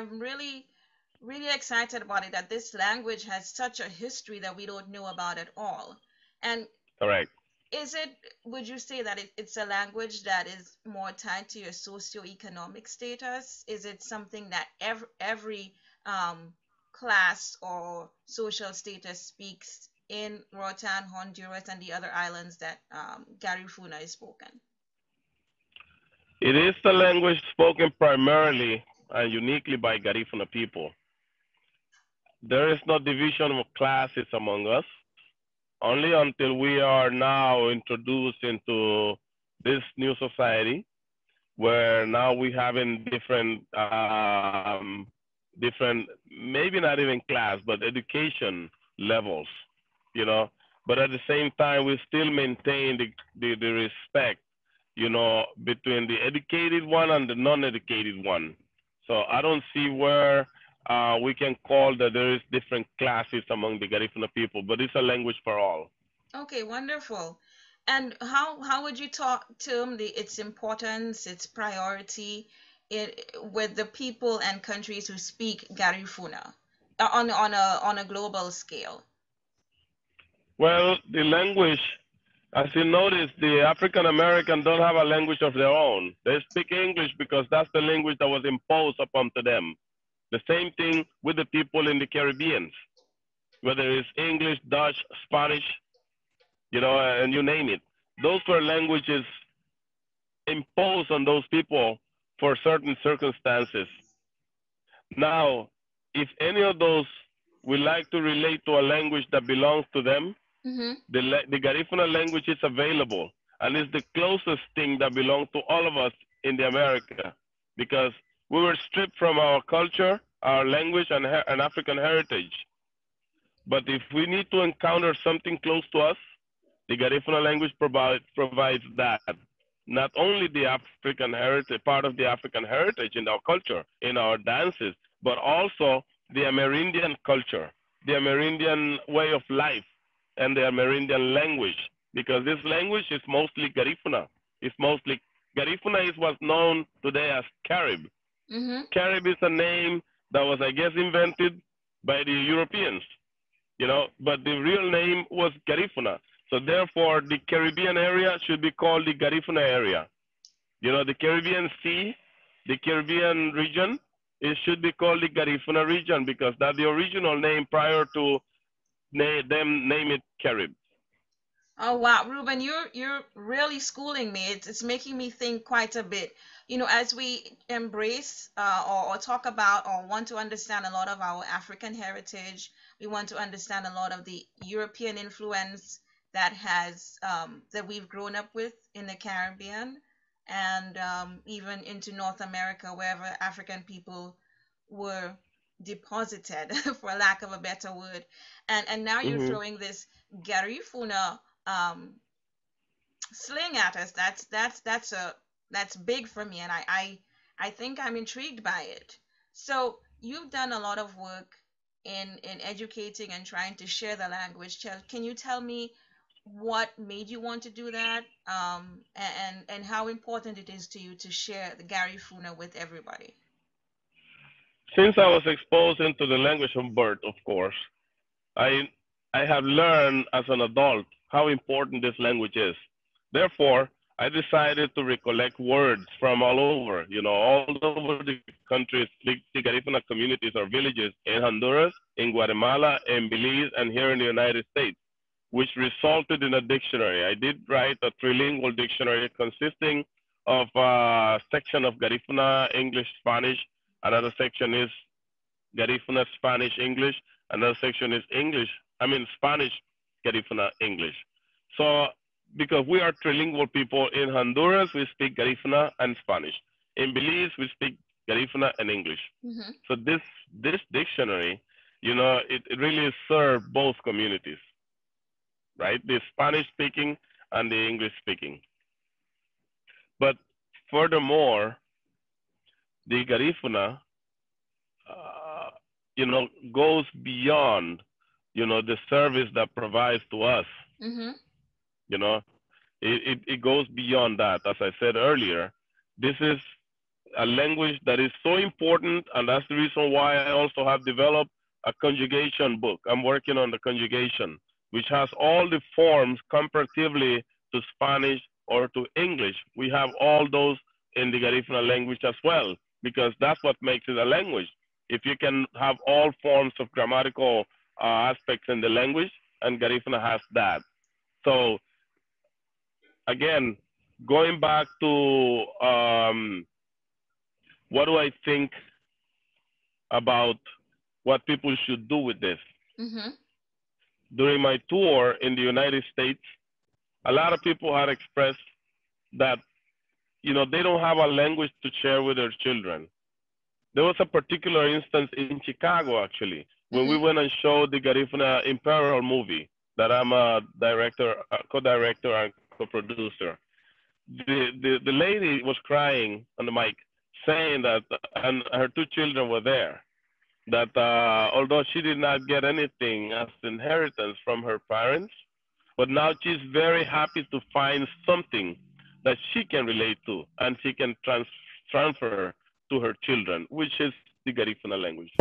I'm really, really excited about it, that this language has such a history that we don't know about at all. And Correct. is it, would you say that it's a language that is more tied to your socioeconomic status? Is it something that every class or social status speaks in Roatan, Honduras, and the other islands that Garifuna is spoken? It is the language spoken primarily and uniquely by Garifuna people. There is no division of classes among us, only until we are now introduced into this new society where now we have in different, maybe not even class, but education levels, you know. But at the same time, we still maintain the respect, between the educated one and the non-educated one. So I don't see where we can call that there is different classes among the Garifuna people, but it's a language for all. Okay, wonderful. And how would you talk term its importance, its priority with the people and countries who speak Garifuna on a global scale? Well, the language, as you notice, the African American don't have a language of their own. They speak English because that's the language that was imposed upon to them. The same thing with the people in the Caribbean, whether it's English, Dutch, Spanish, and you name it. Those were languages imposed on those people for certain circumstances. Now, if any of those would like to relate to a language that belongs to them, Mm-hmm. the Garifuna language is available, and it's the closest thing that belongs to all of us in the America, because we were stripped from our culture, our language, and African heritage. But if we need to encounter something close to us, the Garifuna language provides that. Not only the African heritage, part of the African heritage in our culture, in our dances, but also the Amerindian culture, the Amerindian way of life, and the Amerindian language. Because this language is mostly Garifuna. It's mostly Garifuna is what's known today as Carib. Mm-hmm. Carib is a name that was, I guess, invented by the Europeans, but the real name was Garifuna. So therefore, the Caribbean area should be called the Garifuna area. The Caribbean Sea, the Caribbean region, it should be called the Garifuna region because that's the original name prior to them name it Carib. Oh wow, Ruben, you're really schooling me. It's making me think quite a bit. As we embrace or talk about or want to understand a lot of our African heritage, we want to understand a lot of the European influence that we've grown up with in the Caribbean and even into North America, wherever African people were deposited, for lack of a better word. And now you're Mm-hmm. throwing this Garifuna um, sling at us. That's big for me, and I think I'm intrigued by it. So you've done a lot of work in educating and trying to share the language. Can you tell me what made you want to do that, and how important it is to you to share the Garifuna with everybody? Since I was exposed into the language of birth, of course, I I have learned as an adult how important this language is. Therefore, I decided to recollect words from all over, all over the country, Garifuna communities or villages in Honduras, in Guatemala, in Belize, and here in the United States, which resulted in a dictionary. I did write a trilingual dictionary consisting of a section of Garifuna English Spanish, another section is Garifuna Spanish English. Another section is English, I mean Spanish Garifuna English. So because we are trilingual people in Honduras, we speak Garifuna and Spanish. In Belize, we speak Garifuna and English. Mm-hmm. So this dictionary, it really serves both communities, right? The Spanish speaking and the English speaking. But furthermore, the Garifuna uh, goes beyond, the service that provides to us. Mm-hmm. You know, it goes beyond that. As I said earlier, this is a language that is so important, and that's the reason why I also have developed a conjugation book. I'm working on the conjugation, which has all the forms comparatively to Spanish or to English. We have all those in the Garifuna language as well, because that's what makes it a language. If you can have all forms of grammatical aspects in the language, and Garifuna has that. So again, going back to what do I think about what people should do with this? Mm-hmm. During my tour in the United States, a lot of people had expressed that, they don't have a language to share with their children. There was a particular instance in Chicago, actually, when we Mm-hmm. went and showed the Garifuna in Peril movie that I'm a director, a co-director and co-producer. The lady was crying on the mic, saying that, and her two children were there, that although she did not get anything as inheritance from her parents, but now she's very happy to find something that she can relate to and she can transfer to her children, which is the Garifuna language.